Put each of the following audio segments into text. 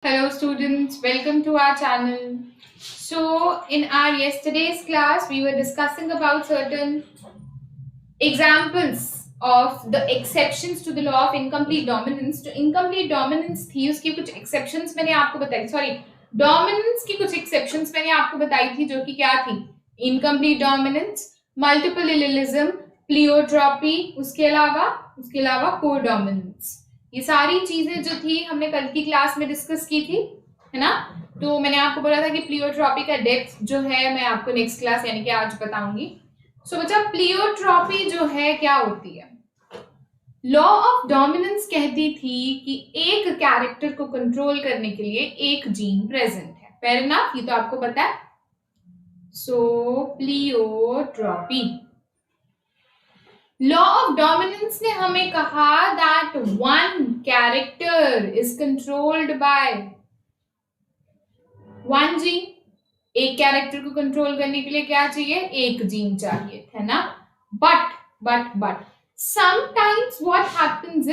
Hello students, welcome to our channel. So in our yesterday's class, we were discussing about certain examples of the exceptions to the law of incomplete dominance. तो incomplete dominance थी, उसकी कुछ exceptions मैंने आपको बताई, dominance की कुछ exceptions मैंने आपको बताई थी, जो कि क्या थी? Incomplete dominance, multiple allelism, pleiotropy, उसके अलावा codominance. ये सारी चीजें जो थी हमने कल की क्लास में डिस्कस की थी, है ना? तो मैंने आपको बोला था कि प्लियोट्रॉपी का डेप्थ जो है मैं आपको नेक्स्ट क्लास यानी कि आज बताऊंगी. सो बच्चा प्लियोट्रॉपी जो है क्या होती है? लॉ ऑफ डोमिनेंस कहती थी कि एक कैरेक्टर को कंट्रोल करने के लिए एक जीन प्रेजेंट है. फेयर इनफ, ये तो आपको पता है. सो प्लियोट्रॉपी, लॉ ऑफ डोमिनेंस ने हमें कहा that one character is controlled by one gene. एक कैरेक्टर को कंट्रोल करने के लिए क्या चाहिए? एक जीन चाहिए, है ना? But sometimes what happens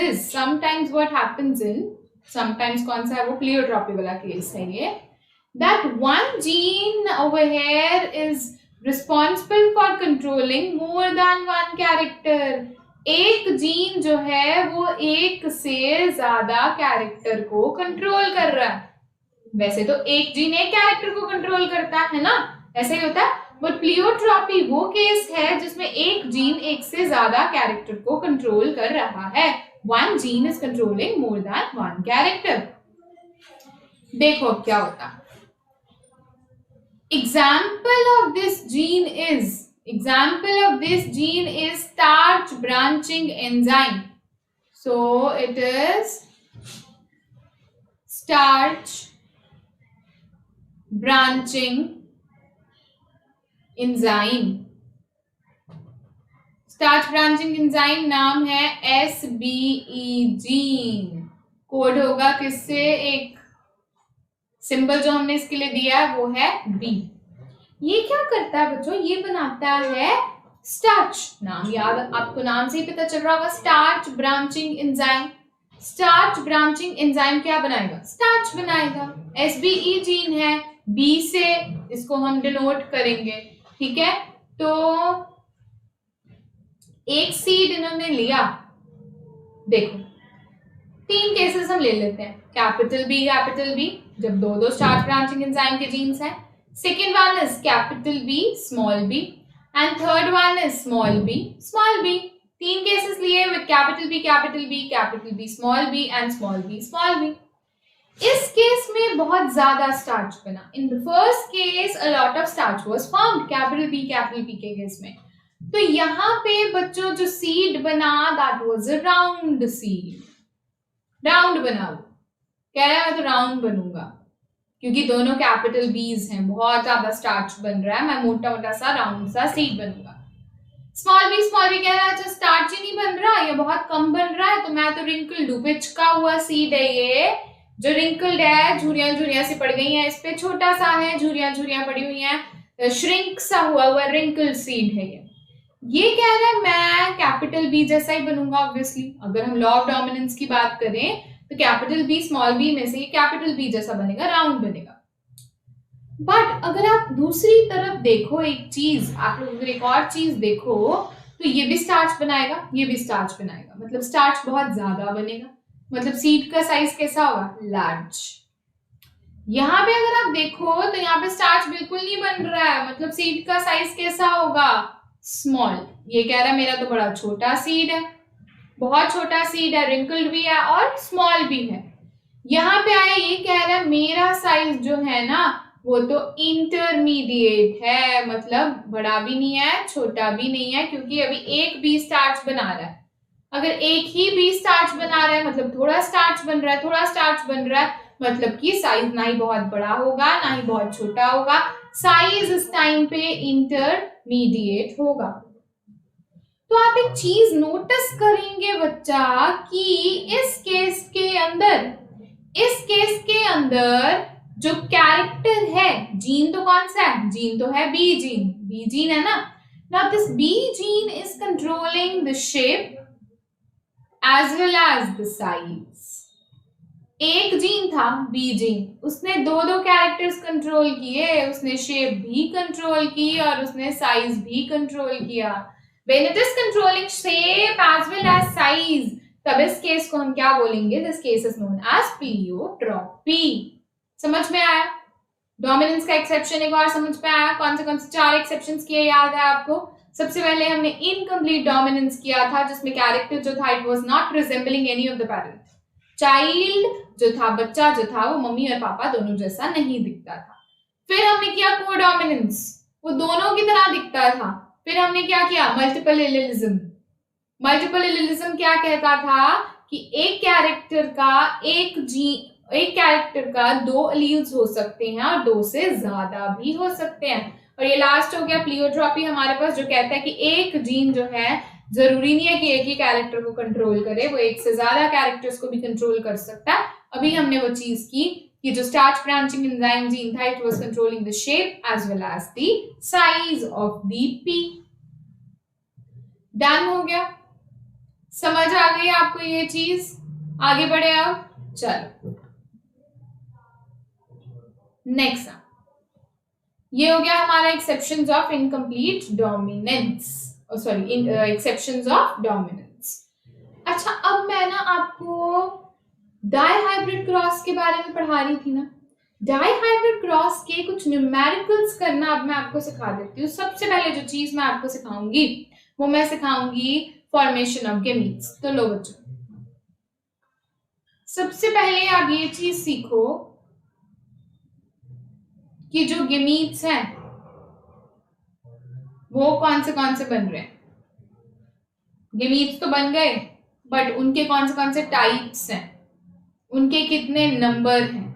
in sometimes कौन सा है वो? प्लियोट्रॉपी वाला केस है ये. that one gene over here is responsible for controlling more than one character. एक जीन जो है वो एक से ज्यादा कैरेक्टर को कंट्रोल कर रहा है. वैसे तो एक जीन एक कैरेक्टर को कंट्रोल करता है ना, ऐसा ही होता है. बट प्लियोट्रॉपी वो केस है जिसमें एक जीन एक से ज्यादा कैरेक्टर को कंट्रोल कर रहा है. One gene is controlling more than one character. देखो क्या होता. example of this gene is starch branching enzyme. So it is starch branching enzyme. Starch branching enzyme नाम है SBE जीन. कोड होगा किससे? एक सिंबल जो हमने इसके लिए दिया है वो है B. ये क्या करता है बच्चों? ये बनाता है स्टार्च. नाम याद, आपको नाम से ही पता चल रहा होगा, starch branching enzyme. Starch branching enzyme क्या बनाएगा? स्टार्च बनाएगा. SBE जीन है, B से इसको हम डिनोट करेंगे. ठीक है, तो एक सीड इन्होंने लिया. देखो तीन केसेस हम ले लेते हैं. कैपिटल बी जब दो स्टार्च ब्रांचिंग एंजाइम के जीन्स हैं. Second one is capital B small B and third one is small B. तीन केसेस लिए with capital B small B and small B. इस केस में बहुत ज्यादा स्टार्च बना. In the first case a lot of starch was found. Capital B के case में तो यहाँ पे बच्चों जो सीड बना that was a round seed. Round बना, कह रहा है मैं तो राउंड बनूंगा क्योंकि दोनों कैपिटल बीज हैं. बहुत ज्यादा स्टार्च बन रहा है, मैं मोटा सा राउंड सा सीड बनूंगा. स्मॉल बी कह रहा है अच्छा स्टार्च ही नहीं बन रहा, ये बहुत कम बन रहा है, तो मैं तो रिंकल्ड हूं. पिचका हुआ सीड है ये, जो रिंकल्ड है, झुरियां सी पड़ गई हैं इस पे, छोटा सा है, झुरियां पड़ी हुई हैं, श्रिंक सा हुआ रिंकल्ड सीड है ये. ये कह रहा है मैं कैपिटल बी जैसा ही बनूंगा. ऑब्वियसली अगर हम लॉ ऑफ डोमिनेंस की बात करें तो कैपिटल बी स्मॉल बी में से कैपिटल बी जैसा बनेगा, राउंड बनेगा. बट अगर आप दूसरी तरफ देखो, एक चीज आप लोग अगर एक और चीज देखो तो ये भी स्टार्च बनाएगा, ये भी स्टार्च बनाएगा. मतलब स्टार्च बहुत ज्यादा बनेगा. मतलब सीड का साइज कैसा होगा? लार्ज. यहाँ पे अगर आप देखो तो यहाँ पे स्टार्च बिल्कुल नहीं बन रहा है. मतलब सीड का साइज कैसा होगा? स्मॉल. ये कह रहा है मेरा तो बड़ा छोटा सीड है, बहुत छोटा सीड है, रिंकल्ड भी है और स्मॉल भी है. यहाँ पे आया ये कह रहा है मेरा साइज जो है ना वो तो इंटरमीडिएट है. मतलब बड़ा भी नहीं है, छोटा भी नहीं है, क्योंकि अभी एक बी स्टार्च बना रहा है. अगर एक ही बी स्टार्च बना रहा है मतलब थोड़ा स्टार्च बन रहा है, मतलब कि साइज ना ही बहुत बड़ा होगा ना ही बहुत छोटा होगा. साइज इस टाइम पे इंटरमीडिएट होगा. तो आप एक चीज नोटिस करेंगे बच्चा कि इस केस के अंदर जो कैरेक्टर है, जीन तो कौन सा है? जीन तो है बी जीन है ना. Now this B gene is controlling the shape as well as the size. एक जीन था बी जीन, उसने दो दो कैरेक्टर्स कंट्रोल किए, उसने शेप भी कंट्रोल की और उसने साइज भी कंट्रोल किया। When it is controlling shape as well as size, तब इस केस को हम क्या बोलेंगे? This case is known as pleiotropy. समझ में आया? डोमिनेंस का एक्सेप्शन एक और समझ में आया? कौन से चार एक्सेप्शंस किए याद है आपको? सबसे पहले हमने इनकम्प्लीट डोमिनेंस किया था, जिसमें कैरेक्टर जो था it was not resembling any of the parent. Child जो था, बच्चा जो था, वो मम्मी और पापा दोनों जैसा नहीं दिखता था। फिर हमने किया कोडोमिनेंस, वो दोनों की तरह दिखता था। फिर हमने क्या किया? Multiple allelism. मल्टीपल एलिलिज्म क्या कहता था कि एक कैरेक्टर का दो एलील्स हो सकते हैं और दो से ज्यादा भी हो सकते हैं। और ये लास्ट हो गया प्लियोट्रॉपी हमारे पास, जो कहता है कि एक जीन जो है जरूरी नहीं है कि एक ही कैरेक्टर को कंट्रोल करे, वो एक से ज्यादा कैरेक्टर्स को भी कंट्रोल कर सकता है। अभी हमने वो चीज की कि जो स्टार्च ब्रांचिंग एंजाइम जीन था, it was controlling the shape as well as the size of the pea. Done हो गया? समझ आ गई आपको ये चीज? आगे बढ़े अब, चलो नेक्स्ट। ये हो गया हमारा exceptions of incomplete dominance, sorry exceptions of dominance. अच्छा, अब मैं ना आपको डाइहाइब्रिड क्रॉस के बारे में पढ़ा रही थी ना। डाइहाइब्रिड क्रॉस के कुछ न्यूमेरिकल्स करना अब मैं आपको सिखा देती हूँ। सबसे पहले जो चीज मैं आपको सिखाऊंगी वो मैं सिखाऊंगी फॉर्मेशन ऑफ गेमीट्स। तो लो बच्चों, सबसे पहले आप ये चीज सीखो कि जो गेमीट्स हैं वो कौन से बन रहे हैं। गेमीट्स तो बन गए, बट उनके कौन से टाइप्स हैं, उनके कितने नंबर हैं,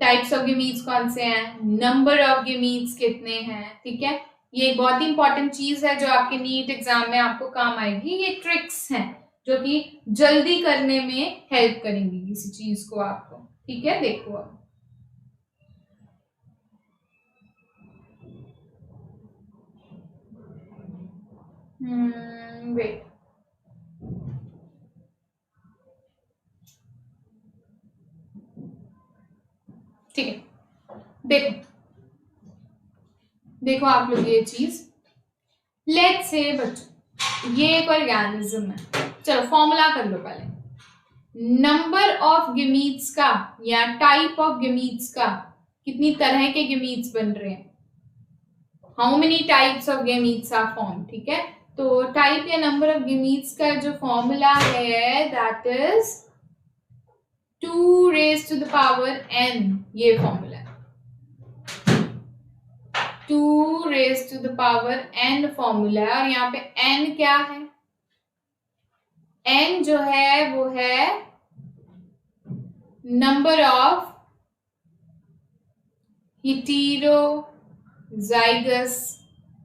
टाइप्स ऑफ गेमीट्स कौन से हैं, नंबर ऑफ गेमीट्स कितने हैं। ठीक है, ये एक बहुत ही इंपॉर्टेंट चीज है जो आपके नीट एग्जाम में आपको काम आएगी। ये ट्रिक्स हैं जो कि जल्दी करने में हेल्प करेंगी किसी चीज को आपको। ठीक है, देखो अब वेट, ठीक है, देखो आप लोग ये चीज, लेट्स से बच्चों ये एक ऑर्गेनिज्म है। चलो फॉर्मूला कर लो पहले। नंबर ऑफ गेमीट्स का या टाइप ऑफ गेमीट्स का, कितनी तरह के गेमीट्स बन रहे हैं, how many types of gametes are form. ठीक है, तो टाइप या नंबर ऑफ गेमीट्स का जो फॉर्मूला है that is 2 raised to the power n। ये फॉर्मूला है 2 raised to the power n formula है। और यहाँ पे n क्या है? n जो है वो है number of heterozygous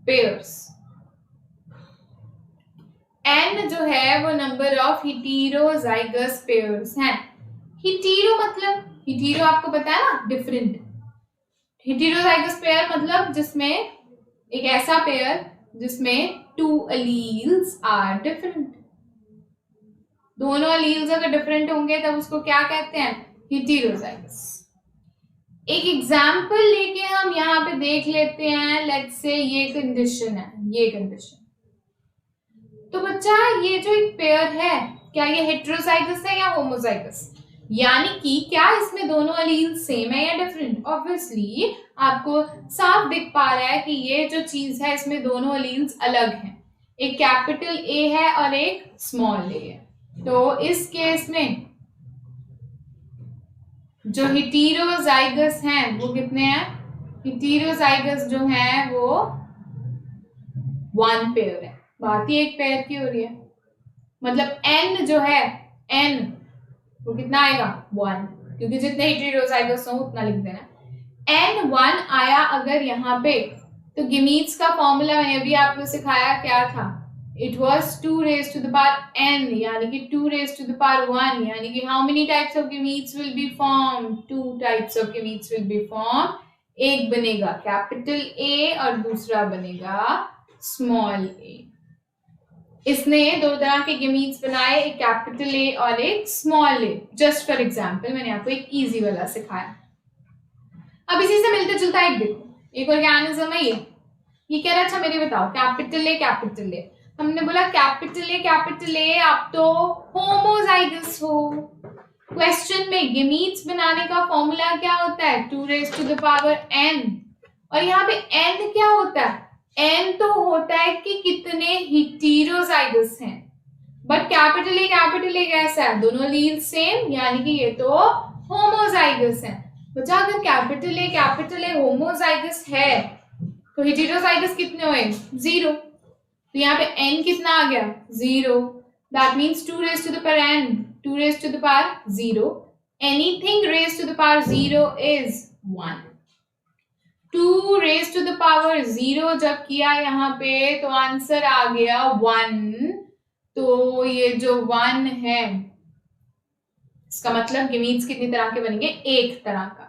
pairs। n जो है वो नंबर ऑफ heterozygous pairs हैं। हीटेरो मतलब, हीटेरो आपको पता है ना, डिफरेंट। हेटेरोजाइगस पेयर मतलब जिसमें एक ऐसा पेयर जिसमें 2 एलील्स आर डिफरेंट। दोनों एलील्स अगर डिफरेंट होंगे तब उसको क्या कहते हैं? हेटेरोजाइगस। एक एग्जाम्पल लेके हम यहाँ पे देख लेते हैं। लेट्स से ये कंडीशन है, ये कंडीशन। तो बच्चा ये जो एक पेयर है, क्या ये हेटेरोजाइगस है या होमोजाइगस? यानी कि क्या इसमें दोनों एलील सेम है या डिफरेंट? ऑब्वियसली आपको साफ दिख पा रहा है कि ये जो चीज है इसमें दोनों एलील्स अलग हैं, एक कैपिटल ए है और एक स्मॉल ए है। तो इस केस में जो हेटेरोजाइगस हैं वो कितने हैं? हेटेरोजाइगस जो हैं वो 1 पेयर है। बात ही एक पेयर की हो रही है, मतलब n जो है n वो कितना आएगा? 1, क्योंकि जितने हेटेरोजाइगस हो उतना लिख देना। n 1 आया अगर यहाँ पे, तो गेमीट्स का फॉर्मूला मैंने अभी आपको सिखाया क्या था? It was 2 raised to the power n, यानी कि 2 raised to the power 1, यानी कि how many types of gametes will be form? 2 types of gametes will be form. एक बनेगा कैपिटल A और दूसरा बनेगा स्मॉल a। इसने दो तरह के गेमीट्स बनाए, एक कैपिटल ए और एक small A. Just for example मैंने आपको एक इजी वाला सिखाया। अब इसी से मिलते जुलता एक देखो, एक ऑर्गेनिज्म है ये कह रहा अच्छा मेरे बताओ कैपिटल ए, हमने बोला कैपिटल ए आप तो होमोजाइगस हो। क्वेश्चन में गेमीट्स बनाने का फॉर्मूला क्या होता है, 2 raised to the power n, और यहाँ पे n क्या होता है, n तो होता है कि कितने हेटेरोजाइगस हैं, बट कैपिटल ए कैसा है, दोनों लील सेम, यानी कि ये तो होमोजाइगस है। बच्चा अगर कैपिटल ए होमोजाइगस है तो हेटेरोजाइगस कितने हुए, 0, तो यहाँ पे n कितना आ गया, 0, that means 2 raised to the power n, 2 raised to the power 0, anything raised to the power 0 is 1, 2 raised to the power 0 जब किया यहाँ पे तो आंसर आ गया 1, तो ये जो 1 है इसका मतलब गेमीट्स कितनी तरह के बनेंगे, एक तरह का,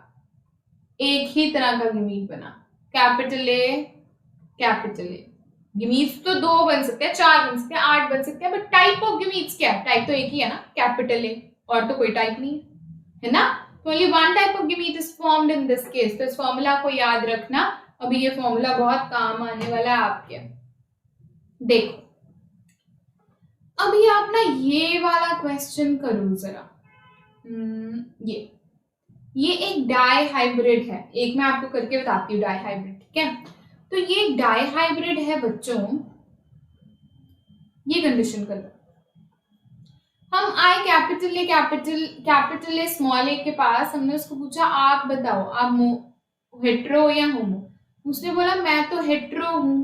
एक ही तरह का गेमीट बना, कैपिटल ए। गेमीट्स तो 2 बन सकते हैं, 4 बन सकते हैं, 8 बन सकते हैं, बट टाइप ऑफ गेमीट्स क्या है, टाइप तो एक ही है ना, कैपिटल ए, और तो कोई टाइप नहीं है ना, तो only one type of gamete is formed in this case. तो इस फॉर्मूला को याद रखना, अभी ये फॉर्मूला बहुत काम आने वाला है आपके। देखो अभी आप ना ये वाला क्वेश्चन करो जरा, ये एक डाई हाइब्रिड है, एक मैं आपको करके बताती हूँ डाई हाइब्रिड, ठीक है। तो ये डाई हाइब्रिड है बच्चों, ये कंडीशन कर लो, हम आए कैपिटल ए स्मॉल ए के पास, हमने उसको पूछा आप बताओ आप हेट्रो या होमो, उसने बोला मैं तो हेट्रो हूं,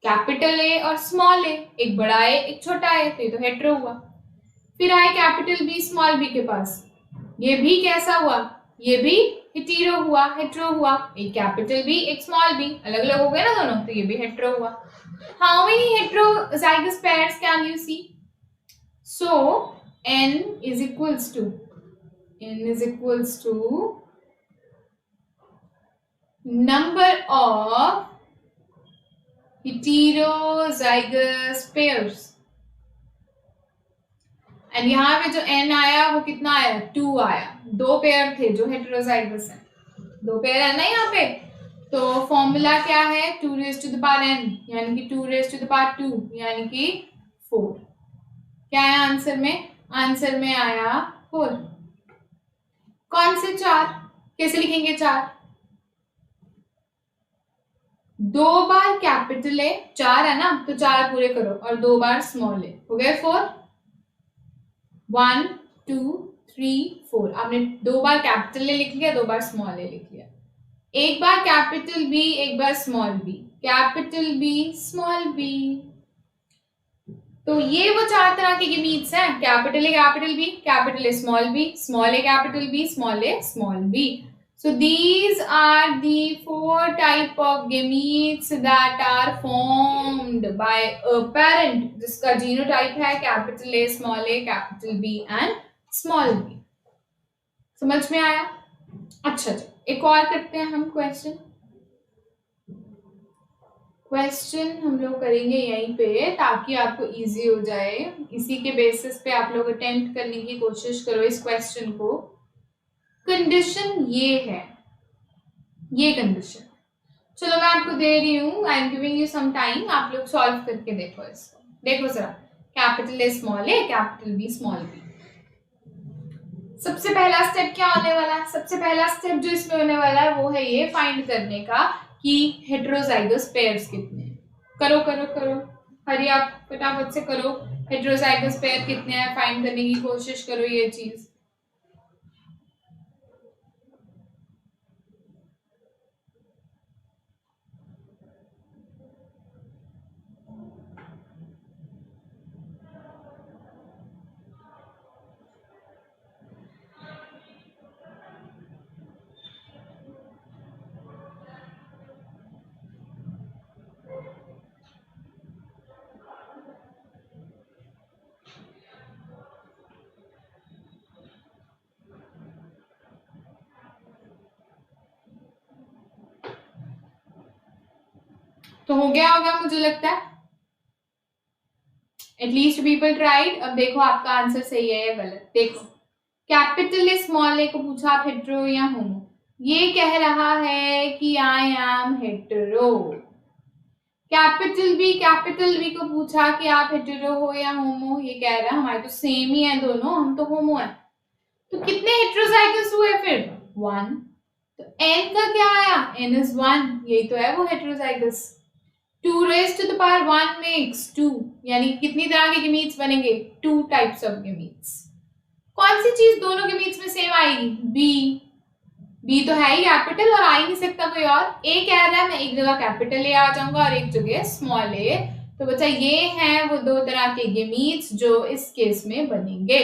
कैपिटल ए और स्मॉल ए, एक बड़ा ए एक छोटा ए, तो ये तो हेट्रो हुआ। फिर आए कैपिटल बी स्मॉल बी के पास, ये भी कैसा हुआ, ये भी हेटेरो हुआ, हेट्रो हुआ, एक कैपिटल बी एक स्मॉल बी, अलग अलग हो गए ना दोनों, तो ये भी हेट्रो हुआ। How many heterozygous pairs can you see, so n is equals to number of heterozygous pairs, and यहाँ पे जो n आया वो कितना आया, 2 आया, 2 पेयर थे जो हेटेरोजाइगस है, 2 पेयर है ना यहाँ पे, तो फॉर्मूला क्या है, 2 raised to the power n, यानी कि 2 raised to the power 2, यानी कि 4, क्या है आंसर में आया 4। कौन से 4, कैसे लिखेंगे 4, 2 बार कैपिटल ए, 4 है ना, तो 4 पूरे करो और 2 बार स्मॉल ए, हो गए 4, 1 2 3 4, आपने 2 बार कैपिटल ए लिख लिया, 2 बार स्मॉल ए लिख लिया, एक बार कैपिटल बी एक बार small B, capital B small B, तो ये वो 4 तरह के गेमीट्स हैं, capital A small A capital B small B. So these are the 4 type of gametes that are formed by a parent, जिसका जीनोटाइप है capital A small A capital B and small B. समझ में आया? अच्छा एक और करते हैं हम क्वेश्चन हम लोग करेंगे यहीं पे ताकि आपको इजी हो जाए, इसी के बेसिस पे आप लोग अटेम्प्ट करने की कोशिश करो इस क्वेश्चन को। कंडीशन ये है, ये कंडीशन, चलो मैं आपको दे रही हूँ, I am giving you some time, आप लोग सॉल्व करके देखो इसको, देखो जरा, capital A small A capital B small B. सबसे पहला स्टेप क्या होने वाला है, सबसे पहला स्टेप जो इसमें होने वाला है वो है ये फाइंड करने का कि हेटेरोजाइगस पेयर्स कितने हैं। करो करो करो, हरी आप फटाफट से करो, हेटेरोजाइगस पेयर कितने हैं फाइंड करने की कोशिश करो ये चीज। तो हो गया होगा मुझे लगता है, एटलीस्ट पीपल ट्राइड। अब देखो आपका आंसर सही है या गलत। देखो कैपिटल स्मॉल ए को पूछा आप हेटेरो या होमो, ये कह रहा है कि I am hetero. Capital B को पूछा कि आप हेटेरो हो या होमो, ये कह रहा है हमारे तो सेम ही है दोनों, हम तो होमो है। तो कितने हेटेरोजाइगस हुए फिर? 1। तो n का क्या आया? n is 1, यही तो है वो heterozygous. 2 raised to the power 1 makes 2, यानी कितनी तरह के गेमीट्स बनेंगे? 2 टाइप्स ऑफ गेमीट्स। कौन सी चीज दोनों गेमीट्स में सेम आएगी? बी तो है ही कैपिटल और आ ही नहीं सकता कोई और। ए कह रहा है मैं एक जगह कैपिटल ए आ जाऊंगा और एक जगह स्मॉल ए, तो बच्चा ये हैं वो दो तरह के गेमीट्स जो इस केस में बनेंगे।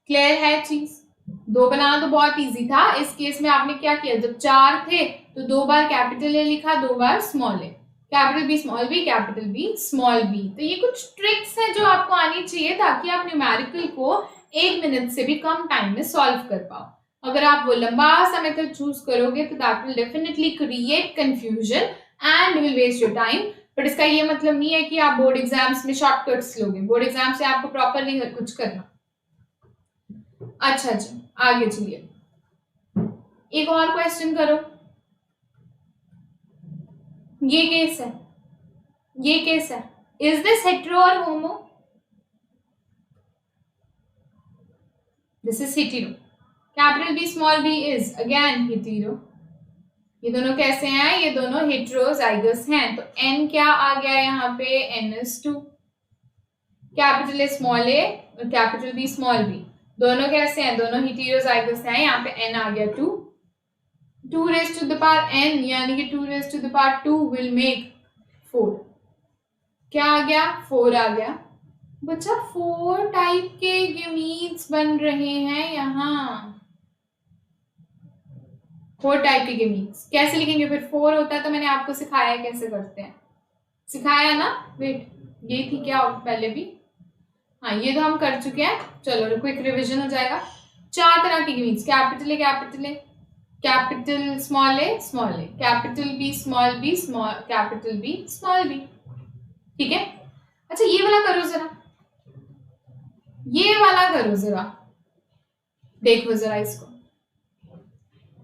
क्लियर है चीज? दो बनाना तो बहुत इजी था। इस केस में आपने क्या किया, जब 4 थे तो 2 बार कैपिटल ए लिखा, 2 बार small A, capital B small B, capital B small B. तो ये कुछ ट्रिक्स हैं जो आपको आनी चाहिए ताकि आप न्यूमेरिकल को 1 मिनट से भी कम टाइम में सॉल्व कर पाओ। अगर आप वो लंबा सा मेथड चूज करोगे तो that will definitely create confusion and will waste your time. But इसका ये मतलब नहीं है कि आप बोर्ड एग्जाम्स में शॉर्टकट्स लोगे। बोर्ड एग्जाम से आपको प्रॉपरली हर कुछ करना। अच्छा जी, आगे चलिए, एक और क्वेश्चन करो। ये केस है, ये केस है, इज दिस हेटेरो और homo? This is hetero. Capital B small B is again hetero. ये दोनों कैसे हैं? ये दोनों हेटेरोजाइगस हैं। तो n क्या आ गया यहाँ पे? n is 2। Capital A small A और कैपिटल बी स्मॉल बी दोनों कैसे हैं? दोनों हेटेरोजाइगस हैं। यहाँ पे n आ गया 2। 2 raised to the power n यानी कि 2 raised to the power 2 will make 4। क्या आ गया? 4 आ गया। बच्चा 4 टाइप के गेमीट्स बन रहे हैं यहाँ। 4 टाइप के गेमीट्स कैसे लिखेंगे फिर? 4 होता है तो मैंने आपको सिखाया कैसे करते हैं, सिखाया ना? वेट, ये थी क्या पहले भी? हाँ, ये तो हम कर चुके हैं। चलो क्विक रिवीजन हो जाएगा। 4 तरह के gametes, capital A capital A, capital small A small A, capital B small B small, capital B small B. ठीक है। अच्छा ये वाला करो जरा, ये वाला करो जरा, देखो जरा इसको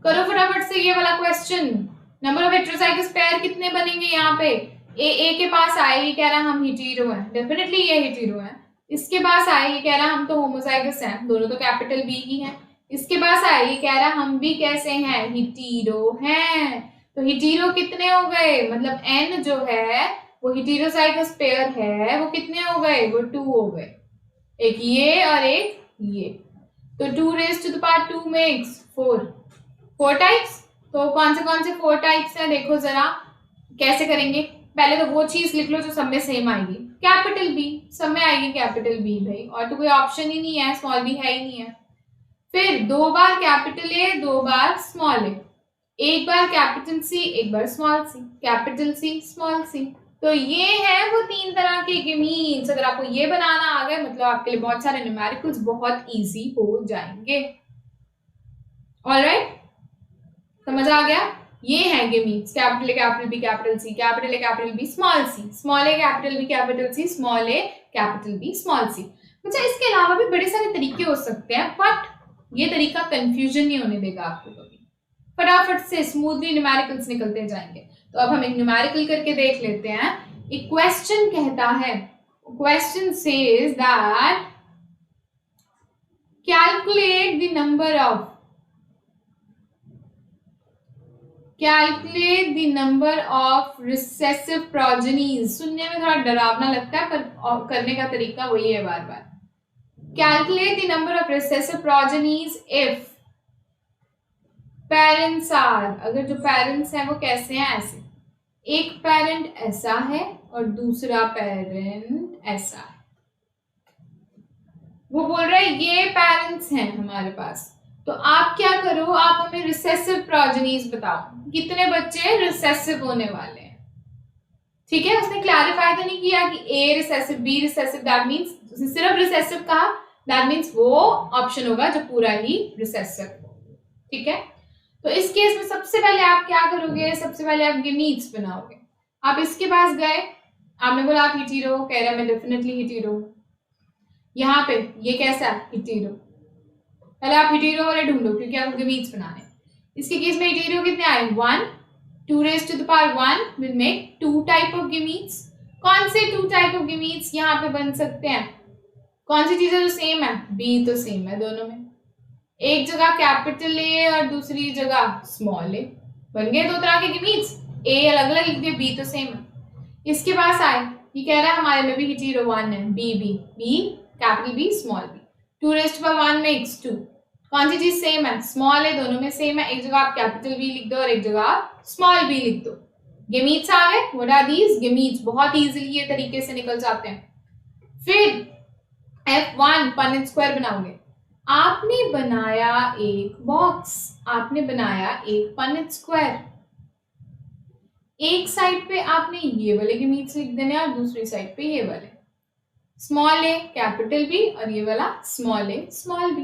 करो फटाफट से। ये वाला question, number of heterozygous pair कितने बनेंगे यहाँ पे? ए के पास आए, ये कह रहा हम हेटेरो हैं, डेफिनेटली ये हेटेरो है। इसके पास आए, ये कह रहा हम तो होमोजाइगस हैं, दोनों तो कैपिटल बी ही हैं। इसके पास आए, ये कह रहा हम भी कैसे हैं? हेटेरो हैं। तो हेटेरो कितने हो गए? मतलब n जो है वो हेटेरोजाइगस पेयर है, वो कितने हो गए? वो 2 हो गए, एक ये और एक ये। तो 2 raised to the power 2 makes 4 types. तो कौन से 4 टाइप्स हैं? देखो जरा कैसे करेंगे। पहले तो वो चीज लिख लो जो सब में सेम आएगी, कैपिटल बी सब में आएगी, कैपिटल बी भाई, और तो कोई ऑप्शन ही नहीं है, स्मॉल बी है ही नहीं है। फिर 2 बार कैपिटल ए, 2 बार स्मॉल ए, एक बार कैपिटल सी, एक बार small C, capital C small C. तो ये है वो 3 तरह के गेमीट्स। अगर आपको ये बनाना आ गया मतलब आपके लिए बहुत सारे न्यूमेरिकल्स बहुत इजी हो जाएंगे। ऑलराइट, समझ आ गया? ये है gametes, capital A capital B capital C, capital A capital B small C, small A capital B capital C, small A capital B small C. अच्छा इसके अलावा भी बड़े सारे तरीके हो सकते हैं, बट ये तरीका कंफ्यूजन नहीं होने देगा आपको कभी। फटाफट से स्मूथली न्यूमेरिकल्स निकलते जाएंगे। तो अब हम एक न्यूमेरिकल करके देख लेते हैं। एक क्वेश्चन कहता है, question says that calculate the number of recessive progenies. सुनने में थोड़ा डरावना लगता है पर करने का तरीका वही है बार बार। Calculate the number of recessive progenies if parents are, अगर जो पेरेंट्स हैं वो कैसे हैं? ऐसे, एक पेरेंट ऐसा है और दूसरा पेरेंट ऐसा है। वो बोल रहा है ये पेरेंट्स हैं हमारे पास, तो आप क्या करो, आप हमें रिसेसिव प्रोजेनीज बताओ, कितने बच्चे रिसेसिव होने वाले हैं। ठीक है, उसने क्लैरिफाई तो नहीं किया कि A recessive B recessive, that means उसने सिर्फ रिसेसिव कहा, दैट मीन्स वो ऑप्शन होगा जो पूरा ही रिसेसिव हो। ठीक है, तो इस केस में सबसे पहले आप क्या करोगे? सबसे पहले आप गेमीट्स बनाओगे। आप इसके पास गए, आपने बोला आप हीटेरो, कह रहा है मैं डेफिनेटली हीटेरो। यहाँ पे ये कैसा है? हीटेरो। पहले आप हीटेरो वाले ढूंढो क्योंकि आपको गमीट्स बनाने। इसके केस में हीटेरो कितने आए? 1, 2 raised to the power 1 will make 2 type of gametes। कौन से 2 type of gametes यहाँ पे बन सकते हैं? कौन सी चीजें जो सेम है? बी तो सेम है दोनों में। एक जगह कैपिटल ए और दूसरी जगह स्मॉल ए, बन गए दो तरह के gametes। ए अलग अलग लिख दिए, बी तो सेम है। इसके पास आए, ये कह रहा है हमारे में भी हीटेरो 1 है, B B B capital B small B. 2 raised to power 1 makes 2। कौन सी चीज सेम है? स्मॉल है, दोनों में सेम है। एक जगह आप कैपिटल बी लिख दो और एक जगह आप स्मॉल बी लिख दो। गेमीट्स आ गए। What are these? गेमीट्स। बहुत इजीली ये तरीके से निकल जाते हैं। फिर F1 पनेट स्क्वायर बनाओगे। आपने बनाया एक बॉक्स, आपने बनाया एक पनेट स्क्वायर। एक साइड पे आपने ये वाले गेमीट्स लिख देने और दूसरी साइड पे ये वाले, स्मॉल ए कैपिटल बी और ये वाला small A small B.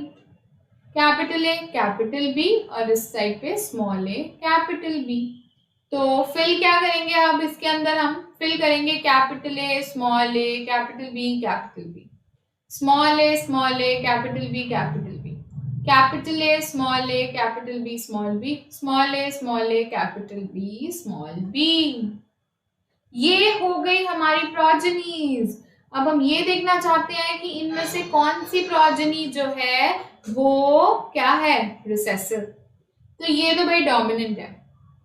Capital A capital B और इस साइड पे स्मॉल ए कैपिटल बी। तो फिल क्या करेंगे? अब इसके अंदर हम फिल करेंगे capital A small A capital B capital B, small A capital B capital B, capital A small A capital B small B, small A capital B small B. ये हो गई हमारी प्रोजेनीज। अब हम ये देखना चाहते हैं कि इनमें से कौन सी प्रोजेनी जो है वो क्या है? रिसेसिव। तो ये तो भाई डोमिनेंट है,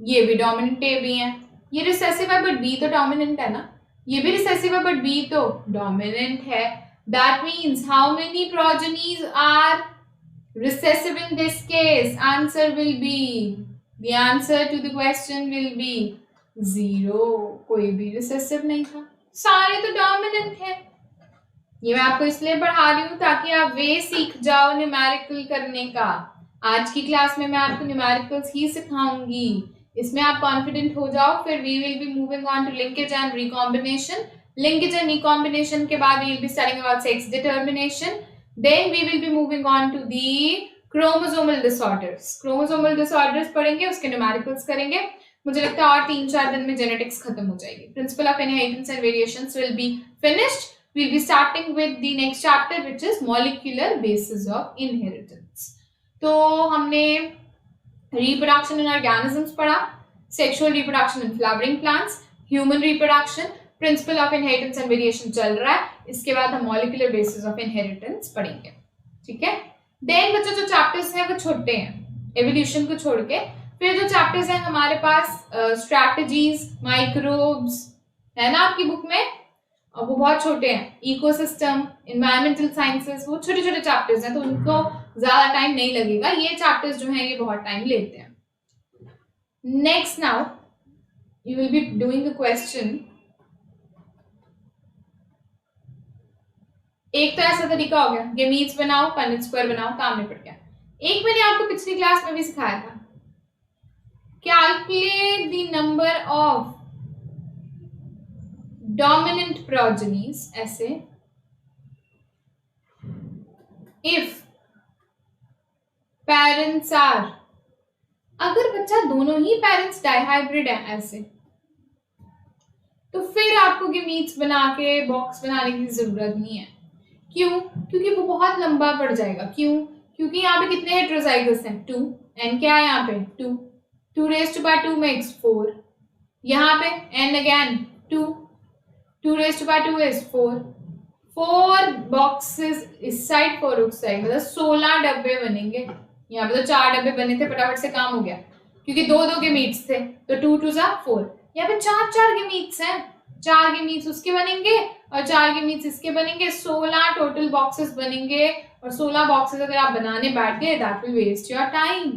ये भी डोमिनेंट ए भी है। ये रिसेसिव है बट बी तो डोमिनेंट है ना। ये भी रिसेसिव है बट बी तो डोमिनेंट है। That means how many progenies are recessive in this case? Answer will be, the answer to the question will be 0। कोई भी recessive नहीं था, सारे तो dominant है। ये मैं आपको इसलिए पढ़ा रही हूँ ताकि आप वे सीख जाओ न्यूमेरिकल करने का। आज की क्लास में मैं आपको न्यूमेरिकल्स ही सिखाऊंगी, इसमें आप कॉन्फिडेंट हो जाओ। फिर we will be moving on to linkage and recombination. Linkage and recombination के बाद we will be studying about sex determination. Then we will be moving on to the chromosomal disorders। chromosomal disorders पढ़ेंगे, उसके numericals करेंगे। मुझे लगता है और 3-4 दिन में genetics खत्म हो जाएगी। Principle of inheritance and variations will be finished। We'll be starting with the next chapter which is molecular basis of inheritance। तो हमने reproduction in organisms पढ़ा, sexual reproduction in flowering plants, human reproduction, principle of inheritance and variation चल रहा है। इसके बाद हम molecular basis of inheritance पढ़ेंगे, ठीक है। देन बच्चों जो चैप्टर्स हैं वो छोटे हैं एवोल्यूशन को छोड़ के। फिर जो चैप्टर्स हैं हमारे पास स्ट्रैटेजीज, माइक्रोब्स है ना आपकी बुक में, और वो बहुत छोटे हैं। इकोसिस्टम, एनवायरमेंटल साइंसेस, वो छोटे छोटे चैप्टर्स हैं तो उनको ज्यादा टाइम नहीं लगेगा। ये चैप्टर्स जो हैं ये बहुत टाइम लेते हैं। Next now you will be doing a question. एक तो ऐसा तरीका हो गया, गेमीट्स बनाओ, पनेट स्क्वायर बनाओ, काम निपट गया। एक मैंने आपको पिछली क्लास में भी सिखाया था, calculate the number of dominant progenies ऐसे इफ पेरेंट्स आर, अगर बच्चा दोनों ही पेरेंट्स डाइहाइब्रिड है ऐसे, तो फिर आपको गेमीट्स बना के बॉक्स बनाने की जरूरत नहीं है। क्यों? क्योंकि वो बहुत लंबा पड़ जाएगा। क्यों? क्योंकि यहाँ पे कितने हेटेरोजाइगस हैं? 2। n क्या है यहाँ पे? 2। 2 raised to power 2 makes 4। यहाँ पे n again 2। 2 raised to power 2 is 4। 4 boxes इस साइड, 4 उस साइड, मतलब 16 डब्बे बनेंगे। यहाँ पे तो 4 डब्बे बने थे, फटाफट से काम हो गया क्योंकि 2-2 गेमीट्स थे तो 2 2 जा 4। यहाँ पे 4-4 गेमीट्स हैं, 4 गेमीट्स उसके बनेंगे और 4 गेमीट्स इसके बनेंगे। 16 टोटल बॉक्सेस बनेंगे और 16 बॉक्सेस अगर आप बनाने बैठ गए that will waste your time.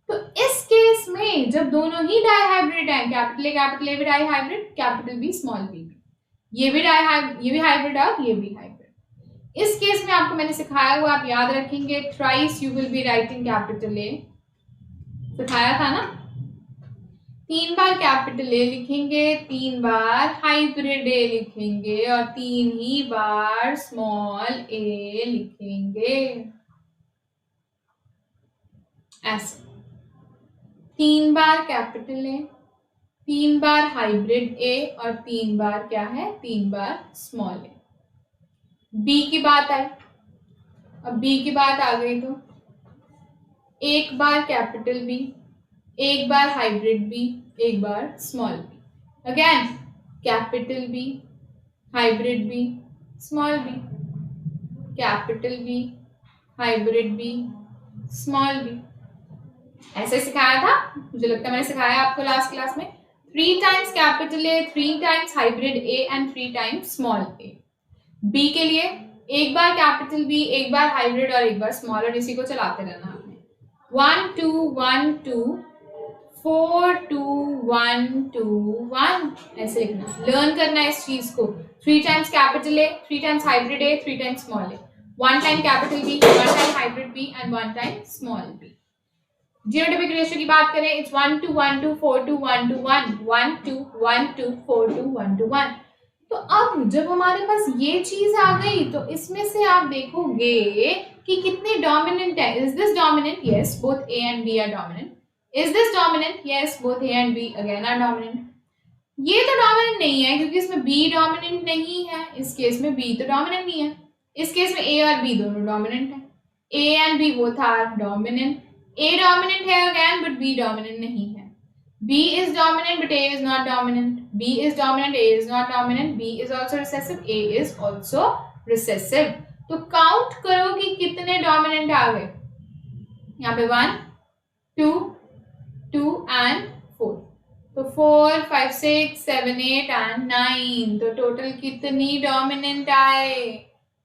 तो इस केस में जब दोनों ही डाइहाइब्रिड हैं, कैपिटल ए भी dihybrid, capital B small B, ये भी हाइब्रिड और ये भी हाइब्रिड। इस केस में आपको मैंने सिखाया हुआ आप याद रखेंगे, thrice you will be writing capital A, सिखाया था ना। 3 बार कैपिटल ए लिखेंगे, 3 बार हाइब्रिड ए लिखेंगे और 3 ही बार स्मॉल ए लिखेंगे। ऐसे 3 बार कैपिटल ए, 3 बार हाइब्रिड ए और 3 बार क्या है, 3 बार स्मॉल ए। बी की बात आई, अब बी की बात आ गई तो एक बार कैपिटल बी, एक बार हाइब्रिड बी, एक बार small B. Again capital B, hybrid B, small B, capital B, hybrid B, small B. ऐसे सिखाया था, मुझे लगता है मैंने सिखाया आपको लास्ट क्लास में। 3 times capital A, 3 times hybrid A and 3 times small A. B के लिए एक बार कैपिटल बी, एक बार हाइब्रिड और एक बार स्मॉल, और इसी को चलाते रहना आपने। 1 2 1 2 4 2 1 2 1, ऐसे लिखना, लर्न करना है इस चीज को। 3 times capital A, 3 times hybrid A, 3 times small A, 1 time capital B, 1 time hybrid B and 1 time small B. Genotypic ratio की बात करें, it's 1 to 1 to 4 to 1 to 1, 1 to 1 to 4 to 1 to 1। तो अब जब हमारे पास ये चीज आ गई तो इसमें से आप देखोगे कि कितने डोमिनेंट है। Is this dominant? Yes, both A and B are dominant. Is this dominant? Yes, both A and B again are dominant. ये तो डोमिनेंट नहीं है क्योंकि इसमें बी डोमिनेंट नहीं है, इस केस में बी तो डोमिनेंट नहीं है, इस केस में ए और बी दोनों डोमिनेंट है। A and B both are dominant. A dominant है again but B dominant नहीं है। B is dominant but A is not dominant। B is dominant, A is not dominant। B is also recessive, A is also recessive। तो count करो कि कितने dominant आ गए। यहाँ पे 1 2 2 and 4, तो 4 5 6 7 8 and 9, तो टोटल कितनी डोमिनेंट आए?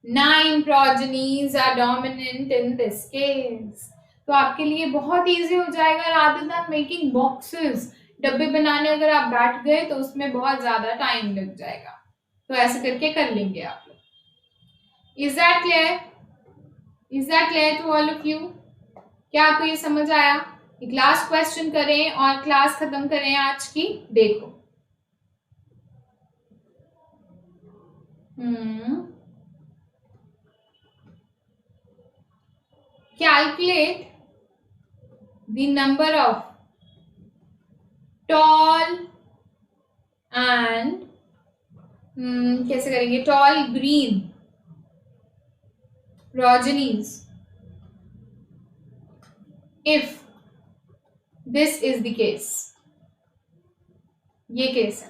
9 progenies are dominant in this case। तो आपके लिए बहुत इजी हो जाएगा, रादर देन मेकिंग बॉक्सेस। डब्बे बनाने अगर आप बैठ गए तो उसमें बहुत ज्यादा टाइम लग जाएगा, तो ऐसे करके कर लेंगे आप लोग। Is that clear? Is that clear to all of you? क्या आपको ये समझ आया? एक लास्ट क्वेश्चन करें और क्लास खत्म करें आज की। देखो, calculate the number of tall and कैसे करेंगे, tall green progenies if this is the case। ये केस है,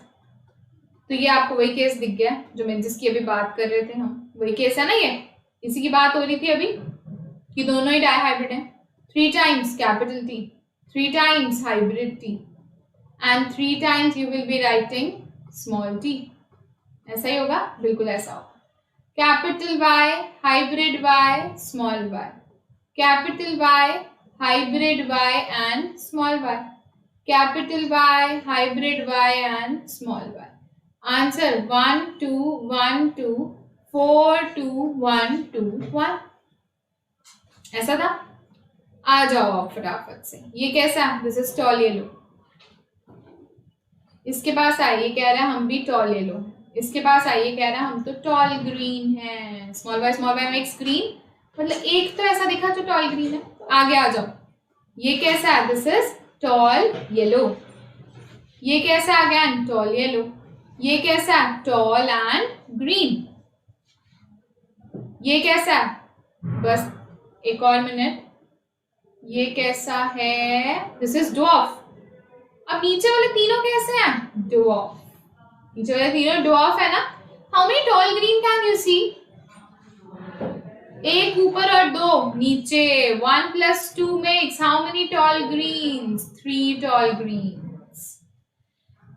तो ये आपको वही केस दिख गया जो मैं जिसकी अभी बात कर रहे थे हम, वही केस है ना, ये इसी की बात हो रही थी अभी कि दोनों ही डाइहाइब्रिड हैं। 3 times capital T, 3 times hybrid T and 3 times you will be writing small t। ऐसा ही होगा, बिल्कुल ऐसा होगा। Capital Y, hybrid Y, small y, capital Y, hybrid Y and small y, capital Y, hybrid Y and small y। Answer 1 2 1 2 4 2 1 2 1। ऐसा था। आ जाओ आप फटाफट से। ये कैसा? This is tall yellow. इसके पास आइए, कह रहा है हम भी टॉल येलो। इसके पास आइए, कह रहा है हम तो टॉल ग्रीन है। स्मॉल बाय मेक्स ग्रीन, मतलब एक तो ऐसा दिखा जो टॉल ग्रीन है। आगे आ जाओ, ये कैसा है? This is tall yellow. ये कैसा? Again tall yellow. ये कैसा? Tall and green. ये कैसा? बस एक और मिनट, ये कैसा है? This is dwarf. अब नीचे वाले तीनों कैसे हैं? ड्वार्फ। नीचे वाले तीनों ड्वार्फ है ना। How many tall green can you see? एक ऊपर और 2 नीचे। 1 + 2 makes how many tall greens? 3 tall greens।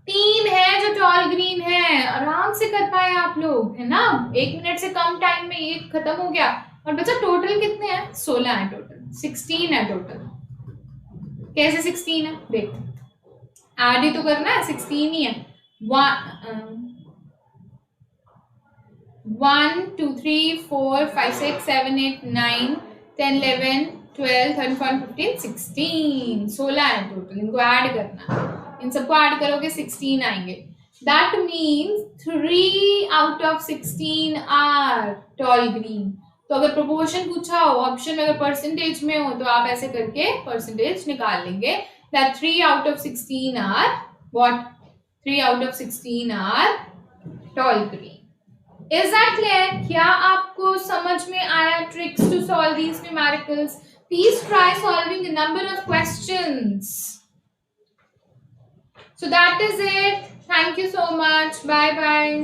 3 है जो टॉल ग्रीन है। आराम से कर पाए आप लोग, है ना। 1 मिनट से कम टाइम में ये खत्म हो गया। और बच्चा टोटल कितने हैं? 16 है टोटल, 16 है टोटल। कैसे 16 है? देखो, ऐड ही तो करना है, 16 ही है। 1 2 3 4 5 6 7 8 9 10 11 12 13 14 15 16, 16 है टोटल। इनको ऐड करना है, इन सबको ऐड करोगे 16 आएंगे। That means 3 out of 16 are tall green. तो अगर प्रोपोर्शन पूछा हो, ऑप्शन अगर परसेंटेज में हो, तो आप ऐसे करके परसेंटेज निकाल लेंगे। That 3 out of 16 are what? 3 out of 16 are tall green. Is that clear? क्या आपको समझ में आया tricks to solve these numericals? Please try solving a number of questions. So that is it. Thank you so much. Bye bye.